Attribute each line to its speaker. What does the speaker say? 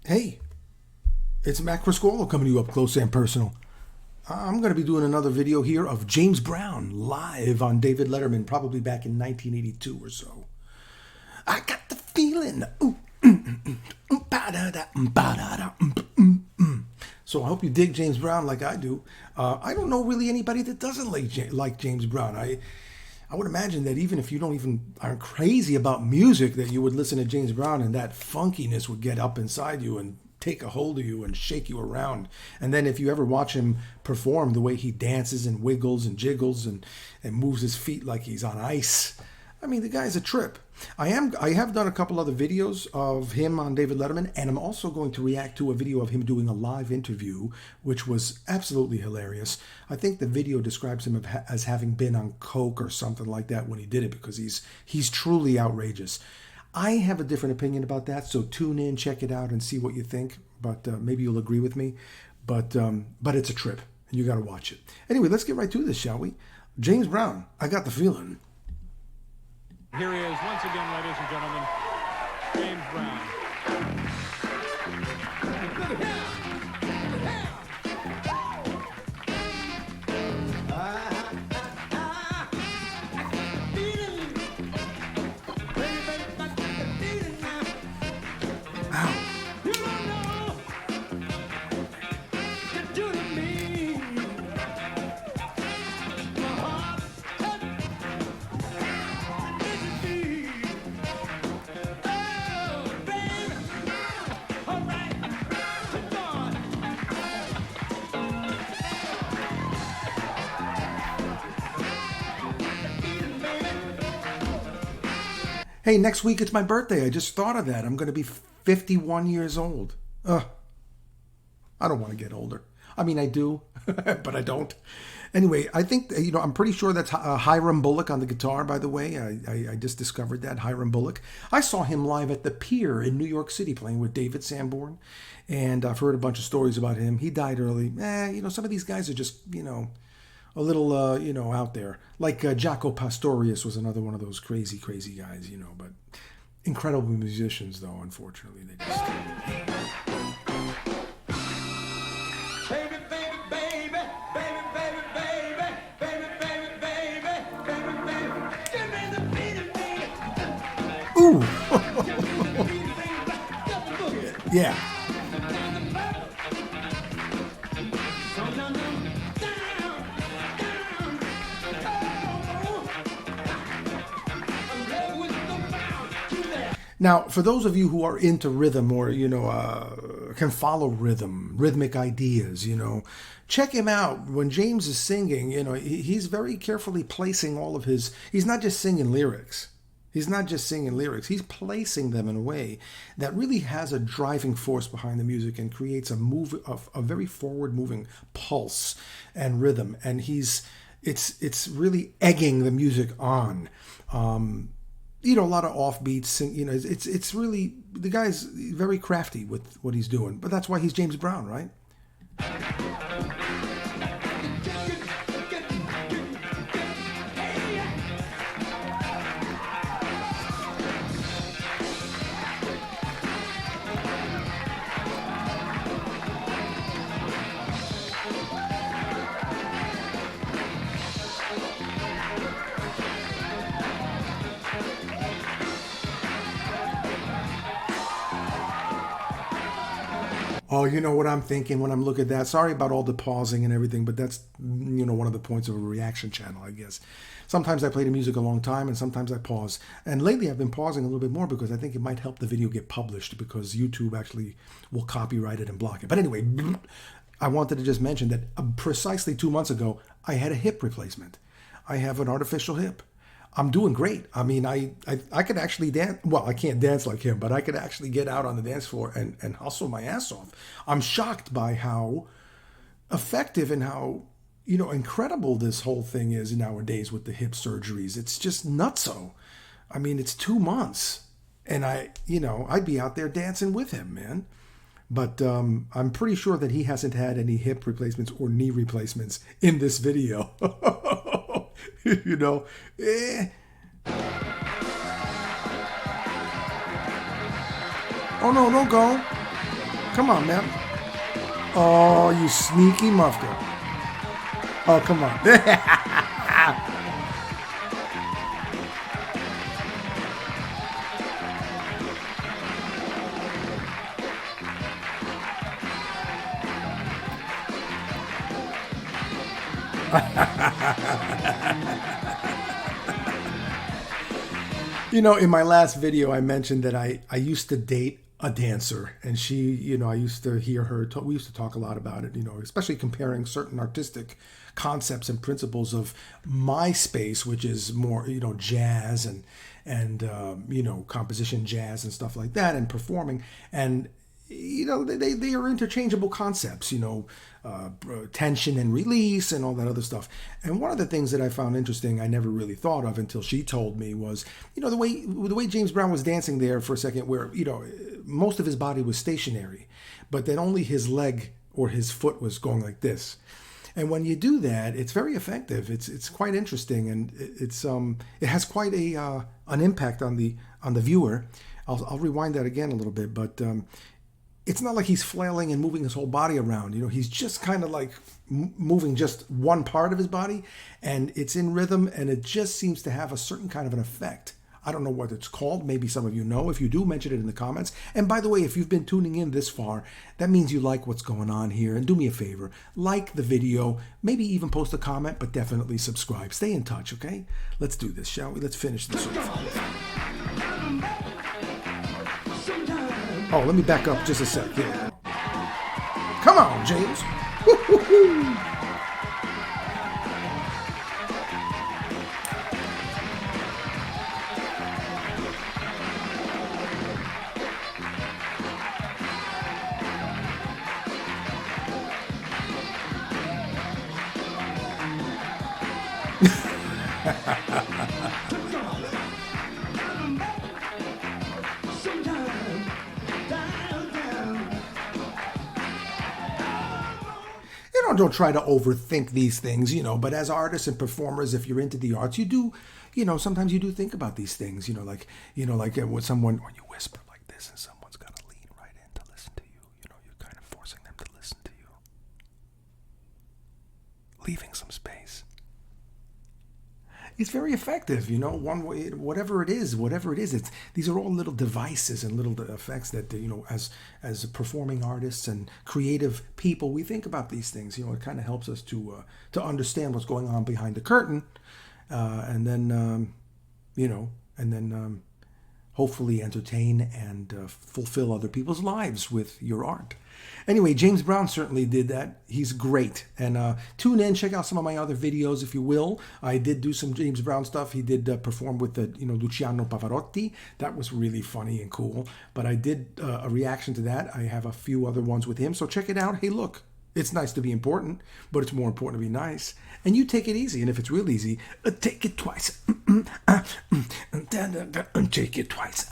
Speaker 1: Hey, it's Matt Criscuolo coming to you up close and personal. I'm going to be doing another video here of James Brown live on David Letterman, probably back in 1982 or so. I got the feeling. So I hope you dig James Brown like I do. I don't know really anybody that doesn't like James Brown. I would imagine that even if you aren't crazy about music, that you would listen to James Brown and that funkiness would get up inside you and take a hold of you and shake you around. And then if you ever watch him perform, the way he dances and wiggles and jiggles and moves his feet like he's on ice, I mean, the guy's a trip. I have done a couple other videos of him on David Letterman, and I'm also going to react to a video of him doing a live interview, which was absolutely hilarious. I think the video describes him as having been on coke or something like that when he did it, because he's truly outrageous. I have a different opinion about that, so tune in, check it out, and see what you think. But maybe you'll agree with me. But it's a trip, and you got to watch it. Anyway, let's get right to this, shall we? James Brown, I Got the Feeling.
Speaker 2: Here he is once again, ladies and gentlemen, James Brown.
Speaker 1: Hey, next week it's my birthday. I just thought of that. I'm going to be 51 years old. I don't want to get older. I mean, I do, but I don't. Anyway, I think, I'm pretty sure that's Hiram Bullock on the guitar, by the way. I just discovered that, Hiram Bullock. I saw him live at the Pier in New York City playing with David Sanborn, and I've heard a bunch of stories about him. He died early. Some of these guys are just, a little, out there. Like Jaco Pastorius was another one of those crazy guys, but incredible musicians, though, unfortunately. They just... Ooh! Yeah. Now, for those of you who are into rhythm or, can follow rhythmic ideas, check him out. When James is singing, he's very carefully placing all of his... He's not just singing lyrics. He's placing them in a way that really has a driving force behind the music and creates a very forward-moving pulse and rhythm. And it's really egging the music on. A lot of offbeats, it's really, the guy's very crafty with what he's doing, but that's why he's James Brown, right? Oh, you know what I'm thinking when I'm looking at that? Sorry about all the pausing and everything, but that's, one of the points of a reaction channel, I guess. Sometimes I play the music a long time, and sometimes I pause. And lately I've been pausing a little bit more because I think it might help the video get published, because YouTube actually will copyright it and block it. But anyway, I wanted to just mention that precisely 2 months ago, I had a hip replacement. I have an artificial hip. I'm doing great. I mean, I could actually dance. Well, I can't dance like him, but I could actually get out on the dance floor and hustle my ass off. I'm shocked by how effective and how, incredible this whole thing is nowadays with the hip surgeries. It's just nutso. I mean, it's 2 months, and I'd be out there dancing with him, man. But I'm pretty sure that he hasn't had any hip replacements or knee replacements in this video. Oh, no, don't go. Come on, man. Oh, you sneaky muffler. Oh, come on. You know, in my last video, I mentioned that I used to date a dancer, and she, you know, I used to hear her talk, we used to talk a lot about it, you know, especially comparing certain artistic concepts and principles of my space, which is more, you know, jazz and you know, composition jazz and stuff like that, and performing. And you know, they are interchangeable concepts, you know, tension and release and all that other stuff. And one of the things that I found interesting, I never really thought of until she told me, was, you know, the way James Brown was dancing there for a second, where, you know, most of his body was stationary, but then only his leg or his foot was going like this. And when you do that, it's very effective. It's quite interesting, and it has quite an impact on the viewer. I'll rewind that again a little bit, but it's not like he's flailing and moving his whole body around. You know, he's just kind of like moving just one part of his body, and it's in rhythm, and it just seems to have a certain kind of an effect. I don't know what it's called. Maybe some of you know. If you do, mention it in the comments. And by the way, if you've been tuning in this far, that means you like what's going on here. And do me a favor, like the video, maybe even post a comment, but definitely subscribe. Stay in touch, okay? Let's do this, shall we? Let's finish this off. Oh, let me back up just a sec. Yeah. Come on, James. Woo-hoo-hoo. Don't try to overthink these things, you know, but as artists and performers, if you're into the arts, you do, you know, sometimes you do think about these things, you know, like when you whisper like this and someone's got to lean right in to listen to you, you know, you're kind of forcing them to listen to you, leaving some space. It's very effective, you know, one way, whatever it is, these are all little devices and little effects that, you know, as performing artists and creative people, we think about these things. You know, it kind of helps us to understand what's going on behind the curtain, and then, you know, and then hopefully entertain and fulfill other people's lives with your art. Anyway, James Brown certainly did that. He's great. And tune in, check out some of my other videos if you will. I did do some James Brown stuff. He did perform with Luciano Pavarotti. That was really funny and cool. But I did a reaction to that. I have a few other ones with him. So check it out. Hey, look, it's nice to be important, but it's more important to be nice. And you take it easy. And if it's real easy, take it twice. Take it twice.